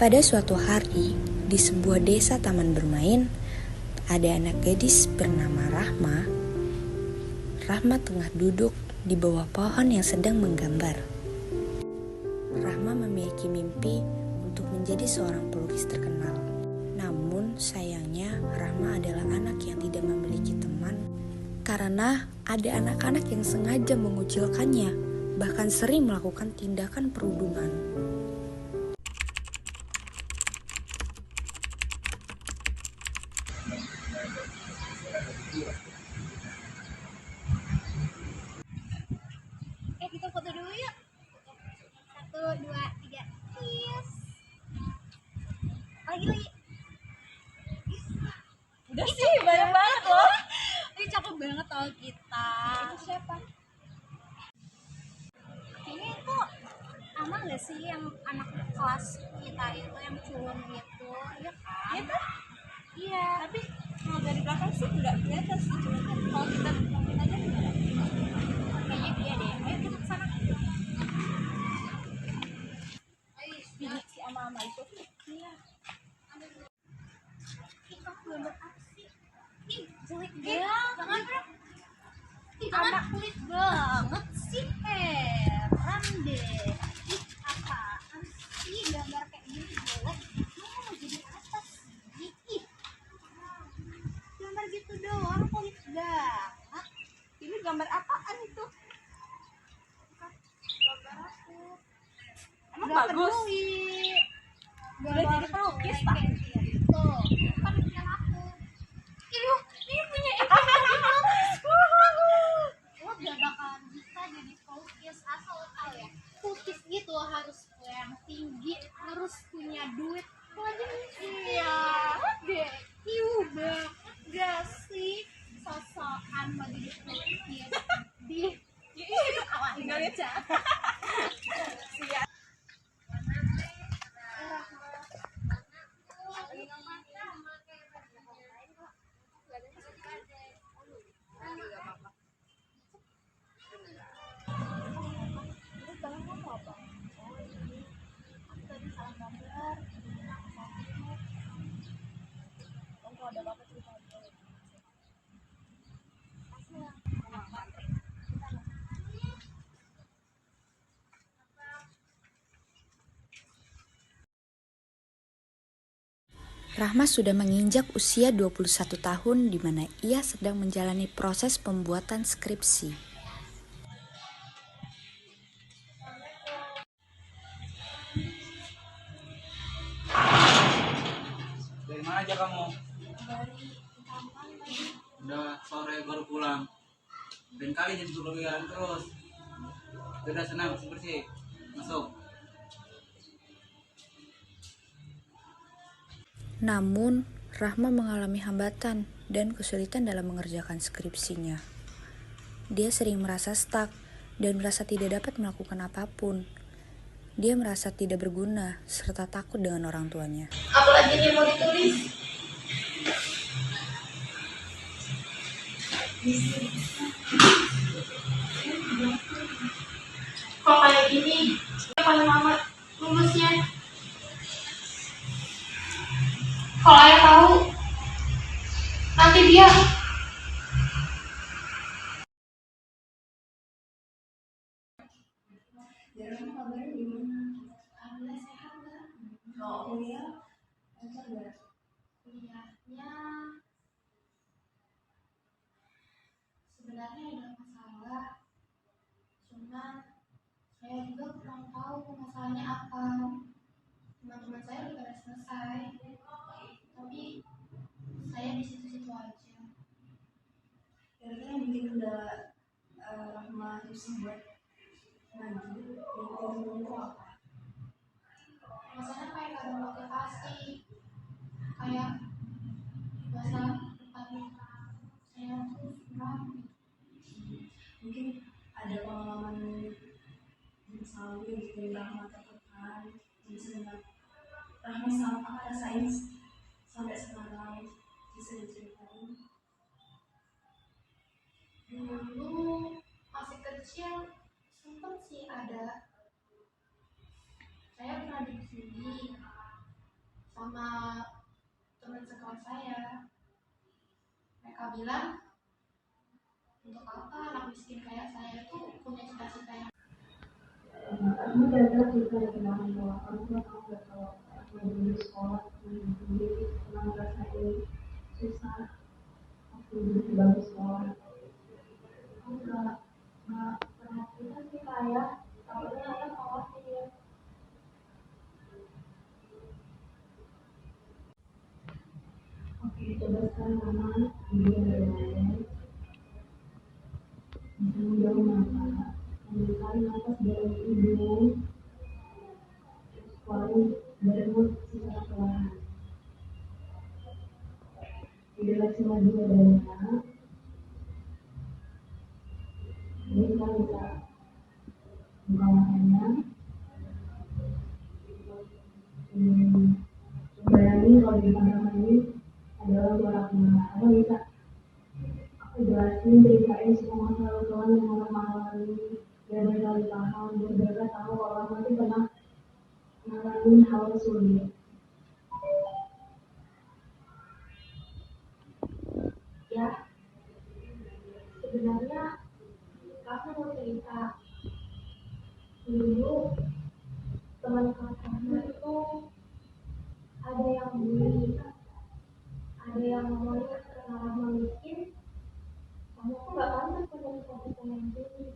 Pada suatu hari, di sebuah desa taman bermain, ada anak gadis bernama Rahma. Rahma tengah duduk di bawah pohon yang sedang menggambar. Rahma memiliki mimpi untuk menjadi seorang pelukis terkenal. Namun sayangnya Rahma adalah anak yang tidak memiliki teman karena ada anak-anak yang sengaja mengucilkannya, bahkan sering melakukan tindakan perundungan. Kita foto dulu yuk. 1, 2, 3. Cheers. Lagi. Udah sih, banyak banget loh. Ini cakep banget tau kita. Itu siapa? Ini tuh sama gak sih yang anak kelas kita itu yang culun itu? Iya kan? Iya kan? Iya. Tapi kalau dari belakang sih nggak kelihatan sih. Kalau kita mungkin aja gimana? Kayaknya dia deh. Ayo kita kesana. Bilik si ama-ama itu. Iya. Kita gambar apa sih? Ih, jelek banget. Jangan bro. Anak kulit banget sih. Heran deh. Ih, apaan sih gambar kayak gini jelek. Lu mau jadi apa sih? Ih, gambar gitu doang kulit banget. Ini gambar apaan itu? Gambar aku. Emang Nggak bagus? peduli. Udah jadi pelukis, tak? Gitu. Kan punya aku. Ih, ini punya ibu. Lo gak bakalan bisa jadi pelukis asal lo tau ya. Pelukis gitu harus yang tinggi, harus punya duit. Iya, deh. Iu banget gak sih sosokan mau jadi pelukis di Tinggal lihat ya. Siap. Rahma sudah menginjak usia 21 tahun di mana ia sedang menjalani proses pembuatan skripsi. Dari mana aja kamu? Udah sore baru pulang. Dan kali jadi kepikiran terus. Udah senang bersih. Masuk. Namun, Rahma mengalami hambatan dan kesulitan dalam mengerjakan skripsinya. Dia sering merasa stuck dan merasa tidak dapat melakukan apapun. Dia merasa tidak berguna serta takut dengan orang tuanya. apalagi ini mau ditulis. Kok kayak gini? Paling lama lulusnya. Kalau ayah tahu, nanti dia kuliahnya sebenarnya ada masalah, cuman saya juga kurang tahu masalahnya apa. Teman-teman saya udah pada selesai, tapi saya di situ-situ aja. Kira-kira yang bikin udah Rahma susah buat maju itu apa? Masalahnya kayak gak ada motivasi, kayak masalah depannya saya tuh kurang. Mungkin ada pengalaman masa lalu yang bikin Rahma tertekan, misalnya Rahma sama apa rasain sampai sekarang, bisa diceritain? Dulu masih kecil sempet sih ada, saya pernah dibully sama teman sekelas saya. Mereka bilang, untuk apa anak miskin kayak saya itu punya cita-cita yang kamu belajar juga dengan bahwa kamu nggak tahu nggak kalau aku dulu sekolah dulu pernah ngerasain susah waktu dulu di bangku sekolah. Aku nggak perhatikan sih kayak takutnya saya khawatir. Oke, coba sekarang mama dulu bermain bisa menjauh mata mengeluarkan nafas dalam hidung keluarin dari mulut secara perlahan. Dileksi lagi badannya. Ini kita bisa buka matanya. Bayangin kalau di depan kamar ini adalah suara kemana. Apa bisa aku jelasin ceritain semua masalah kawan yang mengalami biar mereka lebih paham, biar mereka tahu kalau kamu itu pernah mengalami hal sulit. Ya, sebenarnya aku mau cerita dulu teman kakaknya itu ada yang bully, ada yang ngomongnya karena Rahma miskin, kamu tuh gak pantas punya cita-cita yang tinggi.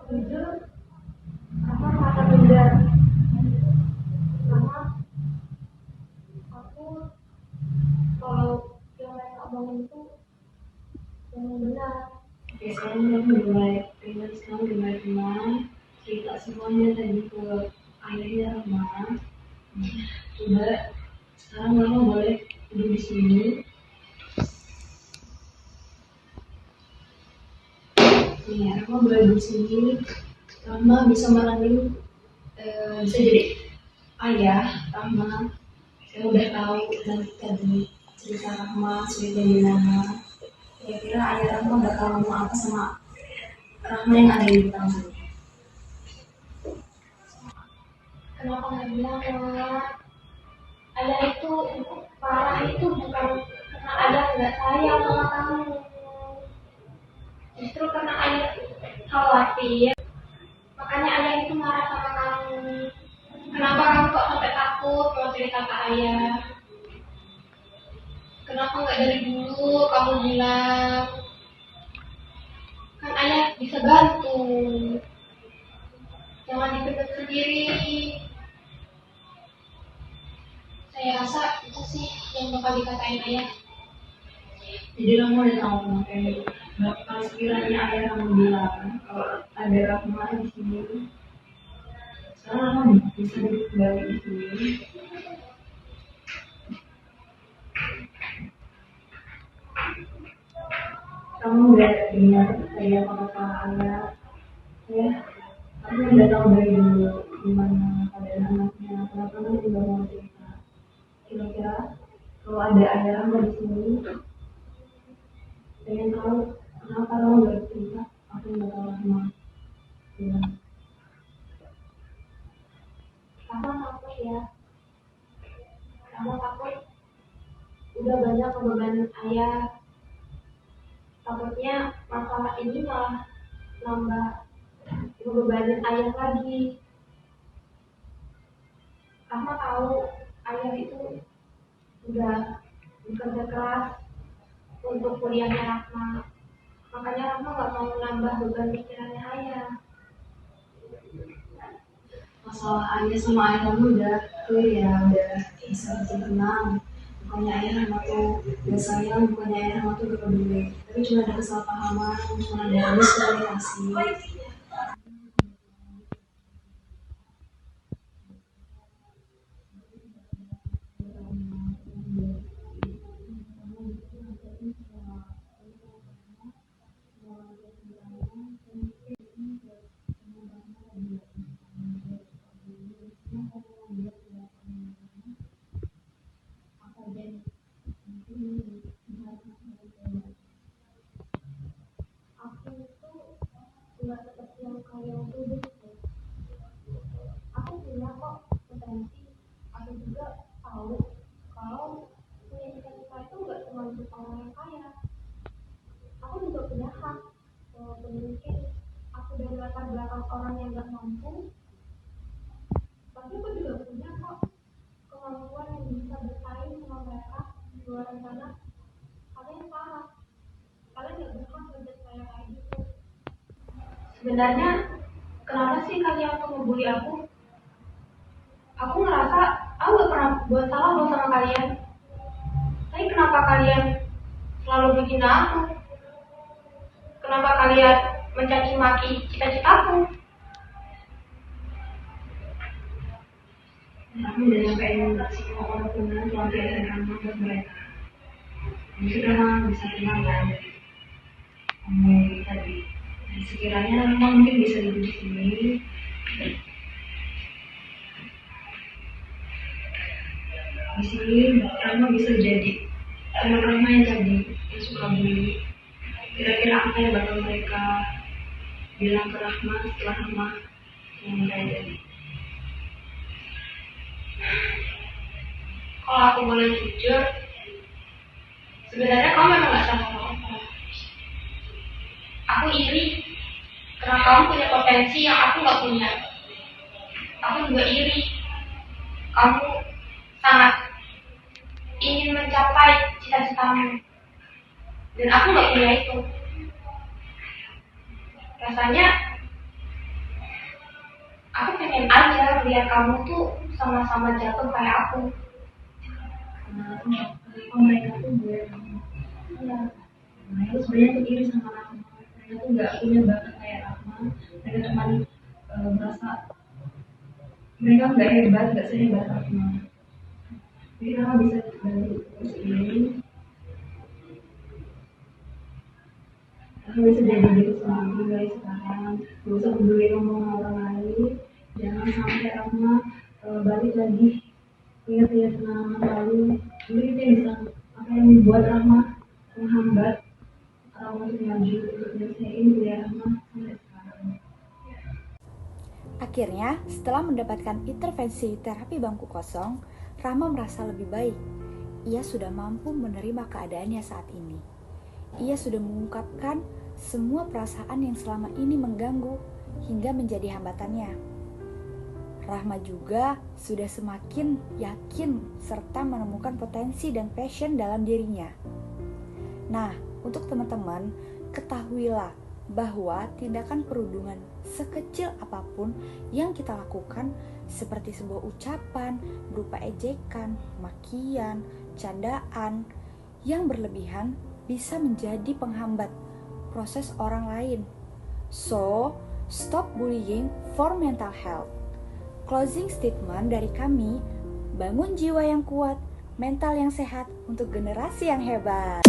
Jujur, Rahma merasa minder, karena aku kalau yang mereka omongin itu yang benar. Oke, sekarang aku mulai ingat sekarang mulai tenang, cerita semuanya tadi ke ayahnya Rahma. Coba sekarang Rahma boleh duduk di sini. Ya, Rahma boleh duduk di sini. Rahma bisa meranin, bisa jadi ayah Rahma. Saya udah tahu nanti tadi cerita Rahma cerita gimana. Kira-kira ayah Rahma bakal ngomong apa sama Rahma yang ada di depan. Kenapa nggak bilang ayah itu parah itu bukan karena ayah nggak sayang sama kamu, justru karena ayah khawatir, makanya ayah itu marah sama kamu. Kenapa kamu kok sampai takut mau cerita ke ayah? Kenapa nggak dari dulu kamu bilang? Kan ayah bisa bantu. Jangan dipendam sendiri. Saya rasa itu sih yang bakal dikatain ayah. Jadi kamu udah tahu makanya bakal sekiranya ayah kamu bilang kalau ada Rahma di sini. Sekarang kamu bisa duduk kembali di sini. Kamu udah dengar saya kata ayah, ya. Kamu udah tahu dari dulu gimana keadaan anaknya. Kenapa kamu juga mau cerita? Kira-kira kalau ada ayah Rahma di sini, pengen tahu kenapa kamu gak cerita? Aku nggak tahu Rahma. Ya. Rahma takut ya. Rahma takut udah banyak kebebanan ayah. Takutnya masalah ini malah nambah kebebanan ayah lagi. Rahma tahu ayah itu udah bekerja keras untuk kuliahnya Rahma. Makanya Rahma gak mau nambah beban pikirannya ayah. Masalah ayah sama ayah kamu udah clear ya, udah bisa tenang. Bukannya ayah Rahma tuh gak sayang, bukannya ayah Rahma tuh gak peduli. Tapi cuma ada kesalahpahaman, cuma ada miskomunikasi. Aku itu nggak seperti yang kalian tuduh. Aku punya kok tahu kalau punya cita-cita itu nggak cuma untuk orang yang kaya. Aku juga punya hak, walaupun mungkin aku dari latar belakang orang yang nggak mampu, tapi aku juga punya kok kemampuan yang bisa bersaing sama mereka di luar sana. Kalian salah, kalian nggak berhak menjadi saya kayak gitu. Sebenarnya kenapa sih kalian tuh ngebully aku? Aku ngerasa aku gak pernah buat salah loh sama kalian. Tapi kenapa kalian selalu bikin aku? Kenapa kalian mencaci maki cita-citaku? Aku udah nyampein semua orang punya keluarga dan ramah buat mereka. Ini sudah bisa tenang kan dari omong tadi. Dan sekiranya memang mungkin bisa duduk di sini. Di sini Rama bisa jadi teman Rama yang tadi yang suka bully. Kira-kira apa yang bakal mereka bilang ke Rahma setelah Rahma yang kayak tadi? Kalau aku boleh jujur, sebenarnya kamu memang gak sama apa-apa. Aku iri karena kamu punya potensi yang aku gak punya. Aku juga iri kamu sangat ingin mencapai cita-citamu, dan aku gak punya itu. Rasanya aku pengen aja lihat kamu tuh sama-sama jatuh kayak aku. Kenapa mereka tuh gue? Iya, mereka sebenarnya tuh iri sama aku. Mereka tuh gak punya bakat kayak aku. Mereka cuma merasa mereka gak hebat, gak sehebat aku. Jadi Rama bisa dari terus ini, Rama bisa jadi diri sendiri mulai sekarang. Gak usah peduli omongan orang lain. Jangan sampai Rama balik lagi ingat-ingat pengalaman lalu. Jadi itu yang bisa apa yang membuat Rama menghambat Rama untuk maju untuk menyelesaikan kuliah Rama sampai sekarang. Akhirnya, setelah mendapatkan intervensi terapi bangku kosong, Rahma merasa lebih baik. Ia sudah mampu menerima keadaannya saat ini. Ia sudah mengungkapkan semua perasaan yang selama ini mengganggu hingga menjadi hambatannya. Rahma juga sudah semakin yakin serta menemukan potensi dan passion dalam dirinya. Nah, untuk teman-teman, ketahuilah bahwa tindakan perundungan sekecil apapun yang kita lakukan, seperti sebuah ucapan berupa ejekan, makian, candaan yang berlebihan bisa menjadi penghambat proses orang lain. So, stop bullying for mental health. Closing statement dari kami, bangun jiwa yang kuat, mental yang sehat untuk generasi yang hebat.